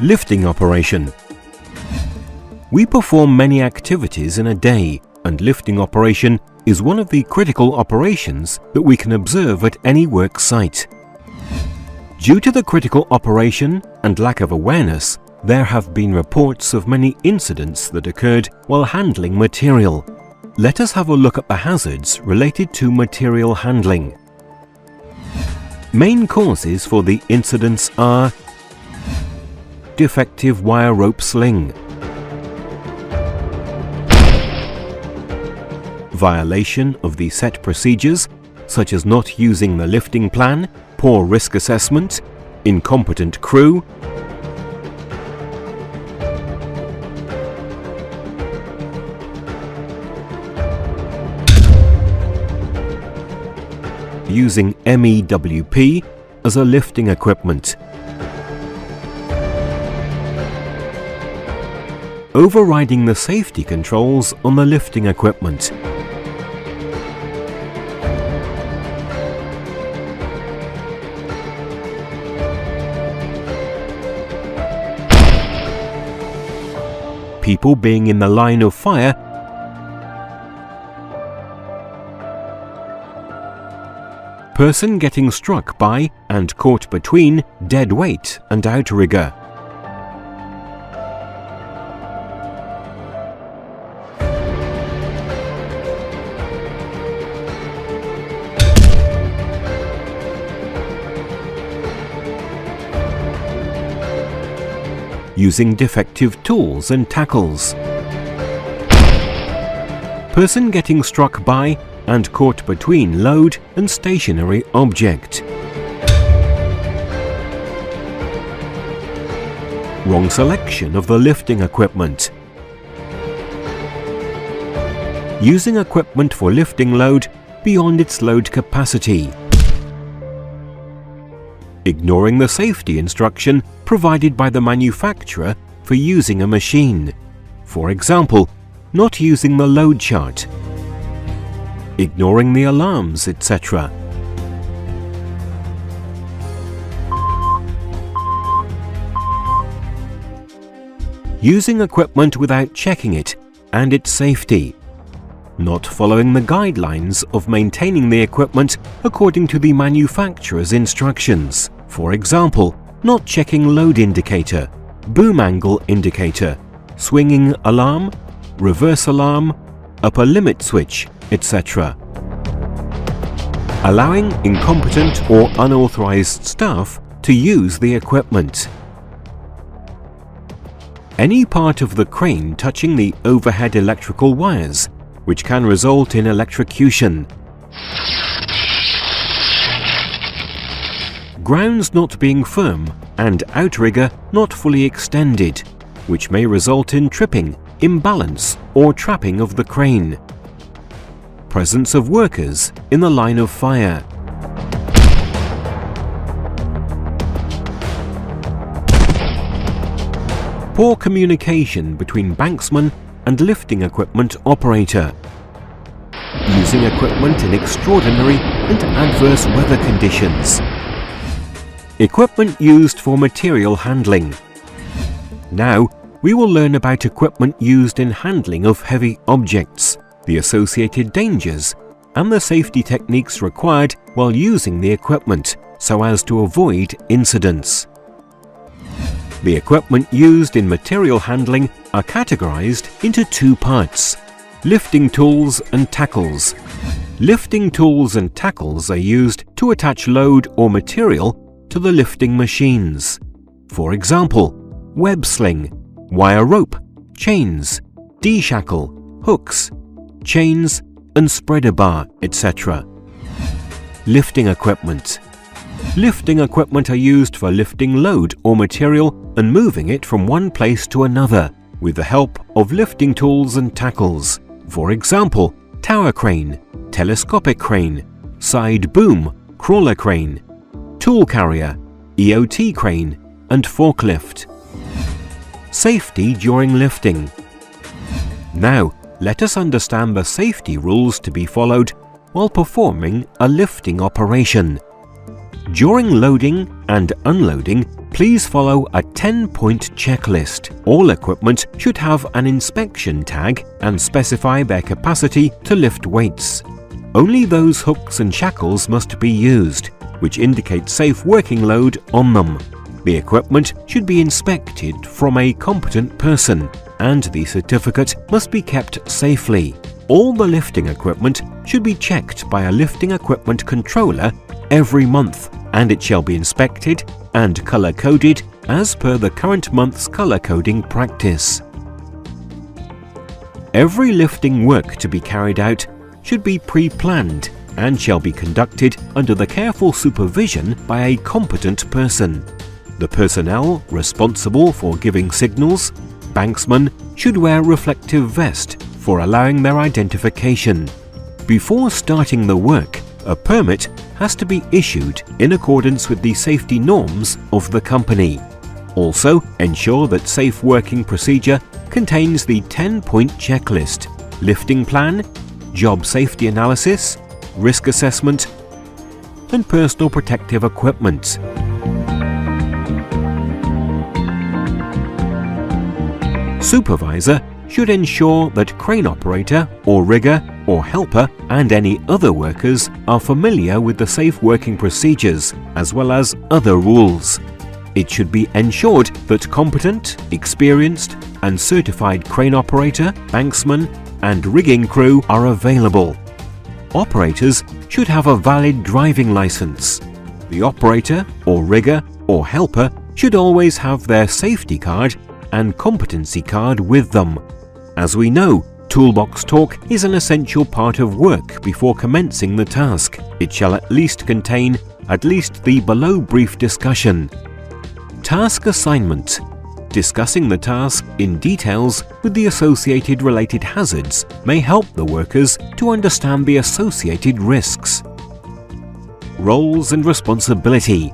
Lifting operation. We perform many activities in a day, and lifting operation is one of the critical operations that we can observe at any work site. Due to the critical operation and lack of awareness, there have been reports of many incidents that occurred while handling material. Let us have a look at the hazards related to material handling. Main causes for the incidents are defective wire rope sling, violation of the set procedures, such as not using the lifting plan, poor risk assessment, incompetent crew, using MEWP as a lifting equipment, overriding the safety controls on the lifting equipment, people being in the line of fire, person getting struck by and caught between dead weight and outrigger, using defective tools and tackles, person getting struck by and caught between load and stationary object, wrong selection of the lifting equipment, using equipment for lifting load beyond its load capacity, ignoring the safety instruction provided by the manufacturer for using a machine, for example, not using the load chart, ignoring the alarms, etc. Using equipment without checking it and its safety, not following the guidelines of maintaining the equipment according to the manufacturer's instructions, for example, not checking load indicator, boom angle indicator, swinging alarm, reverse alarm, upper limit switch, etc. Allowing incompetent or unauthorized staff to use the equipment. Any part of the crane touching the overhead electrical wires, which can result in electrocution. Grounds not being firm and outrigger not fully extended, which may result in tripping, imbalance, or trapping of the crane. Presence of workers in the line of fire. Poor communication between banksman and lifting equipment operator. Using equipment in extraordinary and adverse weather conditions. Equipment used for material handling. Now, we will learn about equipment used in handling of heavy objects, the associated dangers, and the safety techniques required while using the equipment so as to avoid incidents. The equipment used in material handling are categorized into two parts: lifting tools and tackles. Lifting tools and tackles are used to attach load or material to the lifting machines. For example, web sling, wire rope, chains, D-shackle, hooks, chains, and spreader bar, etc. Lifting equipment. Lifting equipment are used for lifting load or material and moving it from one place to another with the help of lifting tools and tackles. For example, tower crane, telescopic crane, side boom, crawler crane, tool carrier, EOT crane, and forklift. Safety during lifting. Now, let us understand the safety rules to be followed while performing a lifting operation. During loading and unloading, please follow a 10-point checklist. All equipment should have an inspection tag and specify their capacity to lift weights. Only those hooks and shackles must be used, which indicate safe working load on them. The equipment should be inspected from a competent person, and the certificate must be kept safely. All the lifting equipment should be checked by a lifting equipment controller every month, and it shall be inspected and color-coded as per the current month's color-coding practice. Every lifting work to be carried out should be pre-planned and shall be conducted under the careful supervision by a competent person. The personnel responsible for giving signals, banksmen, should wear reflective vest for allowing their identification. Before starting the work, a permit has to be issued in accordance with the safety norms of the company. Also, ensure that safe working procedure contains the 10-point checklist, lifting plan, job safety analysis, risk assessment, and personal protective equipment. Supervisor should ensure that crane operator or rigger or helper and any other workers are familiar with the safe working procedures as well as other rules. It should be ensured that competent, experienced and certified crane operator, banksman and rigging crew are available. Operators should have a valid driving license. The operator or rigger or helper should always have their safety card and competency card with them. As we know, toolbox talk is an essential part of work before commencing the task. It shall at least contain the below brief discussion. Task assignment. Discussing the task in details with the associated related hazards may help the workers to understand the associated risks. Roles and responsibility.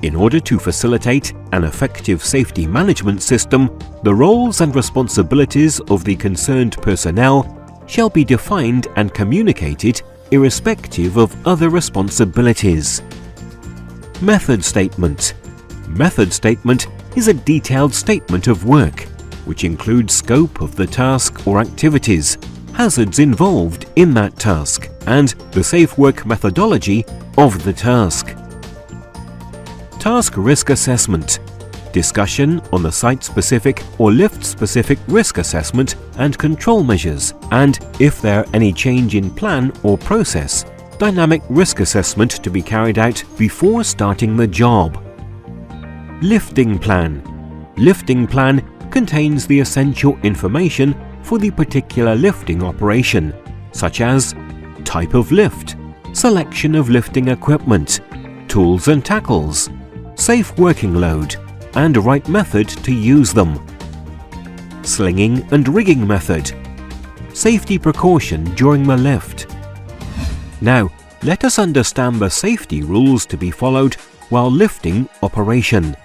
In order to facilitate an effective safety management system, the roles and responsibilities of the concerned personnel shall be defined and communicated irrespective of other responsibilities. Method statement. Method statement is a detailed statement of work, which includes scope of the task or activities, hazards involved in that task, and the safe work methodology of the task. Task risk assessment. Discussion on the site-specific or lift-specific risk assessment and control measures, and if there are any change in plan or process, dynamic risk assessment to be carried out before starting the job. Lifting plan. Lifting plan contains the essential information for the particular lifting operation, such as type of lift, selection of lifting equipment, tools and tackles, safe working load, and right method to use them. Slinging and rigging method. Safety precaution during the lift. Now, let us understand the safety rules to be followed while lifting operation.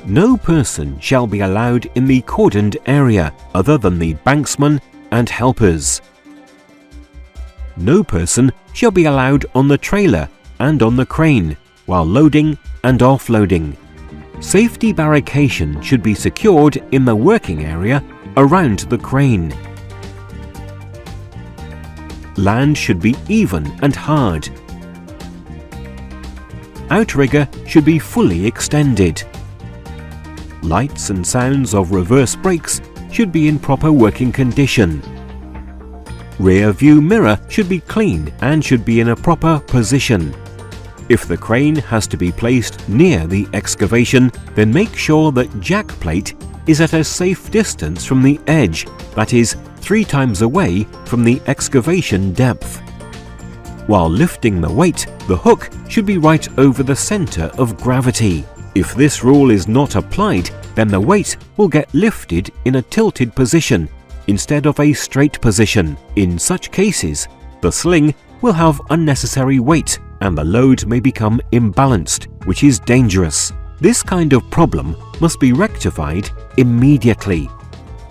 No person shall be allowed in the cordoned area other than the banksman and helpers. No person shall be allowed on the trailer and on the crane while loading and offloading. Safety barrication should be secured in the working area around the crane. Land should be even and hard. Outrigger should be fully extended. Lights and sounds of reverse brakes should be in proper working condition. Rear view mirror should be clean and should be in a proper position. If the crane has to be placed near the excavation, then make sure that jack plate is at a safe distance from the edge, that is, 3 times away from the excavation depth. While lifting the weight, the hook should be right over the center of gravity. If this rule is not applied, then the weight will get lifted in a tilted position instead of a straight position. In such cases, the sling will have unnecessary weight and the load may become imbalanced, which is dangerous. This kind of problem must be rectified immediately.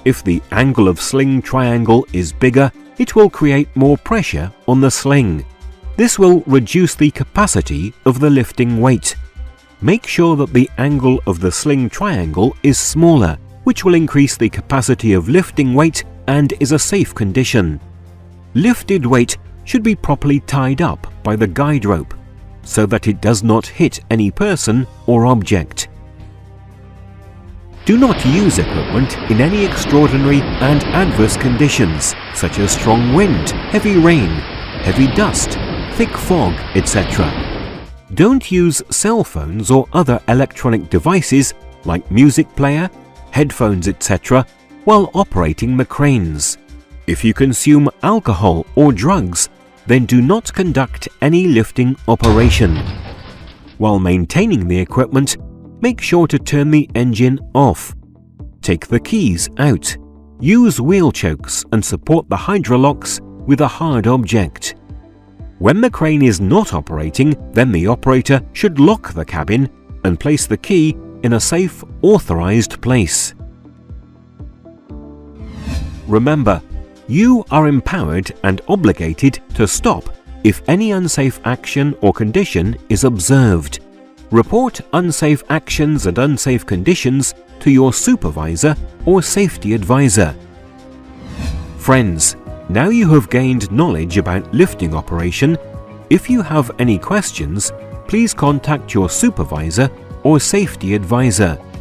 If the angle of sling triangle is bigger it will create more pressure on the sling. This will reduce the capacity of the lifting weight. Make sure that the angle of the sling triangle is smaller, which will increase the capacity of lifting weight and is a safe condition. Lifted weight should be properly tied up by the guide rope so that it does not hit any person or object. Do not use equipment in any extraordinary and adverse conditions, such as strong wind, heavy rain, heavy dust, thick fog, etc. Don't use cell phones or other electronic devices like music player, headphones, etc. while operating the cranes. If you consume alcohol or drugs, then do not conduct any lifting operation. While maintaining the equipment, make sure to turn the engine off. Take the keys out. Use wheel chokes and support the hydrolocks with a hard object. When the crane is not operating, then the operator should lock the cabin and place the key in a safe, authorized place. Remember, you are empowered and obligated to stop if any unsafe action or condition is observed. Report unsafe actions and unsafe conditions to your supervisor or safety advisor. Friends, now you have gained knowledge about lifting operation. If you have any questions, please contact your supervisor or safety advisor.